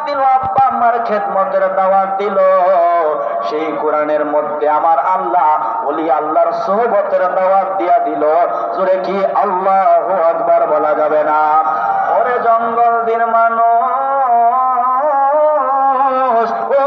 দিল, আব্বা আম্মার খেদমতের দাওয়াত দিল। সেই কোরআনের মধ্যে আমার আল্লাহ ওলি আল্লাহর সোহবতের দাওয়াত দিয়া দিল। জোরে কি আল্লাহু আকবার বলা যাবে না? ওরে জঙ্গল দিন মানুষ, ও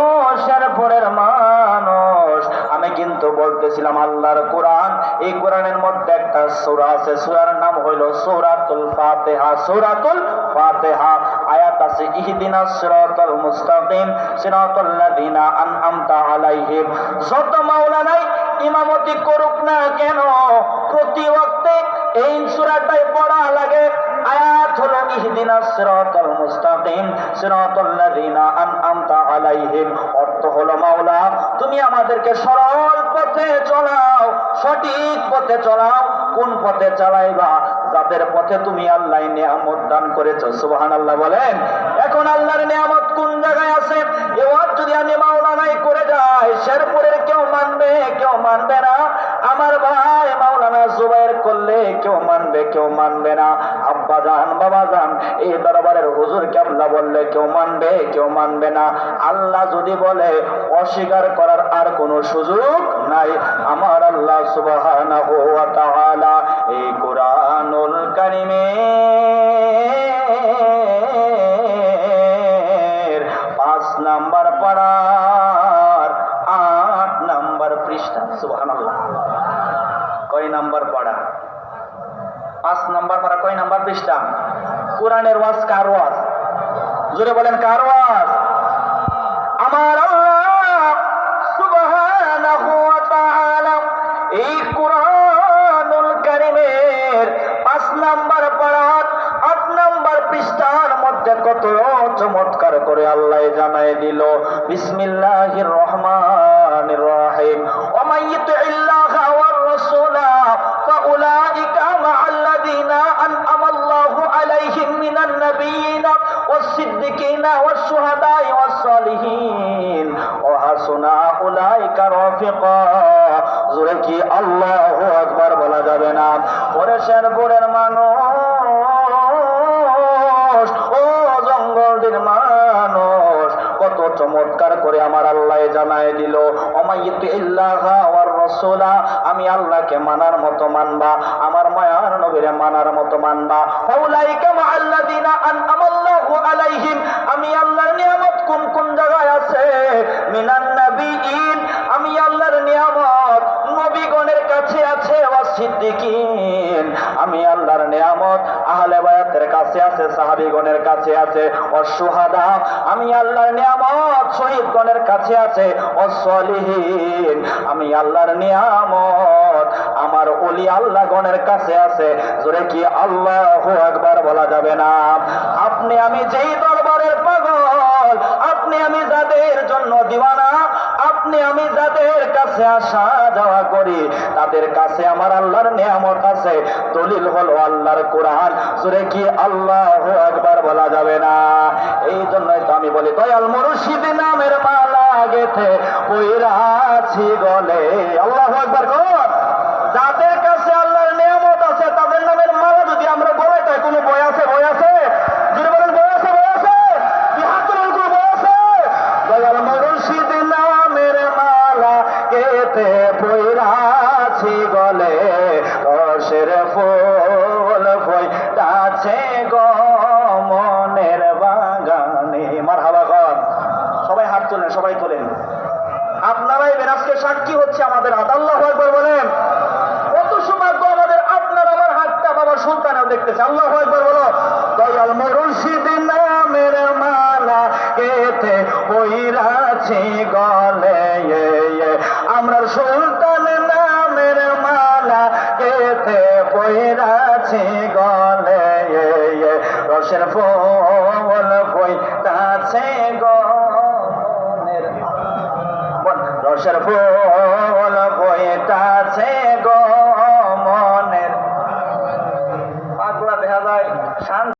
শেরপুরের মানুষ, আমি কিন্তু বলতেছিলাম আল্লাহর কোরআন, এই কোরআনের মধ্যে একটা সূরা আছে, সূরার নাম হইল সূরাতুল ফাতিহা। সূরাতুল ফাতিহা আয়াত আছে ইহদিনাস সিরাতাল মুস্তাকিম সিরাতাল লাযিনা আনআমতা আলাইহিম। যত মাওলানাই ইমামতি করুক না কেন, প্রতি ওয়াক্তে এই সূরাটাই পড়া লাগে। আয়াত হলো ইহদিনাস সিরাতাল মুস্তাকিম সিরাতাল লাযিনা আনআমতা আলাইহিম। অর্থ হলো মাওলা তুমি আমাদেরকে সরল পথে চলাও, সঠিক পথে চলাও। কোন পথে চালাইবা? যাদের পথে তুমি আল্লাহ নিয়ামত দান করেছো। সুবহানাল্লাহ বলেন। এখন আল্লাহর নিয়ামত কোন জায়গায় আছে? এ ওয়াজ যদি আমি মাওলানাই করে যাই, শেরপুরের কেউ মানবে, কেউ মানবে না। আমার ভাই মাওলানা জুবাইর করলে কেউ মানবে, কেউ মানবে না। আব্বা জান, বাবা জান, এই দরবারের হুজুর কেবলা বললে কেউ মানবে, কেউ মানবে না। আল্লাহ যদি বলে অস্বীকার করার আর কোনো সুযোগ নাই। আমার আল্লাহ সুবহানাহু ওয়া তাআলা এই কোরআনুল কারীমের 5 নাম্বার পারার 8 নাম্বার পৃষ্ঠা। সুবহানাল্লাহ। কয় নাম্বার পারা? 5 নাম্বার পারা। কয় নাম্বার পৃষ্ঠা? কোরআনের ওয়াজ কার ওয়াজ? জোরে বলেন কার ওয়াজ? আমার আল্লাহ সুবহানাহু ওয়া তাআলা এই কোরআনুল কারীমের 5 নাম্বার পারার 8 নাম্বার পৃষ্ঠার মধ্যে কত চমৎকার করে আল্লাহ জানায় দিল। বিসমিল্লাহির রহমানির রহিম। ওয়া মান ইউতিইল্লাহা ওয়ার রাসূলা ফাউলাইকা মা'আল্লাযীনা আন'আমাল্লাহু আলাইহিম মিনান নাবিয়্যিনা ওয়াস-সিদ্দিকিনা ওয়াশ-শুহাদা'i ওয়াস-সালিহিন ওয়া হাসুনা উলাইকা রাফিকা। জোরে কি আল্লাহু আকবার বলা যাবে না? ওরে শেরপুরের মানুষ, ও জঙ্গলদের মানুষ, কত চমৎকার করে আমার আল্লাহ জানায় দিল। ওমাইয়িতু ইল্লাহা ওয়ার রাসূলা, আমি আল্লাহকে মানার মতো মানবা, আমার মায়ার নবীরে মানার মতো মানবা। ফাউলাইকা মা'আল্লাযীনা আন'আমাল্লাহু আলাইহিম, আমি আল্লাহর নিয়ামত কোন কোন জায়গায় আছে? মিনান নাবিয়্যিন, আমি আল্লাহর নিয়ামত নবীগণের কাছে আছে। ওয়াস-সিদ্দিকিন, আমি আল্লাহর নিয়ামত আহলে বায়াতের কাছে আছে, সাহাবীগণের কাছে আছে। ওয়াশ-শুহাদা, আমি আল্লাহর নিয়ামত শহীদগণের কাছে আছে। ওয়াস-সালিহিন, আমি আল্লাহর নিয়ামত আমার ওলি আল্লাহগণের কাছে আছে। জোরে কি আল্লাহু আকবার বলা যাবে না? আপনি আমি যেই দরবারের পাগল, আপনি আমি যাদের জন্য দিওয়ানা, আপনি আমি যাদের কাছে আসা যাওয়া করি, তাদের কাছে আমার আল্লাহর নিয়ামত আছে। দলিল হলো আল্লাহর কোরআন। জোরে কি আল্লাহু আকবার বলা যাবে না? এই জন্যই তো আমি বলি দয়াল মুর্শিদ নামের মালা গেথে পইরাছি গলে। আল্লাহু আকবার কর। যাদের কাছে আল্লাহর নিয়ামত আছে তাদের নামের মালা যদি আমরা গলায়, তাই কোনো বই আছে? বই আছে? যদি বলেন বই আছে, বই আছে? কি হাত তুলেন, কোনো বই আছে? দয়াল মুর্শিদ নামের মালা গেথে পইরাছি গলে, রসের ফুল ফোটাছে গো মনের বাগানে। মারহাবা কর। সবাই হাত তোলেন, সবাই তোলেন। আপনারাই বেনাজকে সাক্ষী হচ্ছে আমাদের হাত। আল্লাহু আকবার বলেন। কত সৌভাগ্য আমাদের, আপনার আমার হাতটা বাবা সুলতানও দেখতেছে। আল্লাহু আকবার বলো। দয়াল মুর্শিদ নামের মালা গেথে পইরাছি গলে, আমরা সুলতান নামের মালা গেথে পইরাছি গলে, রসের ফুল ফোটাছে গো, রসের ফুল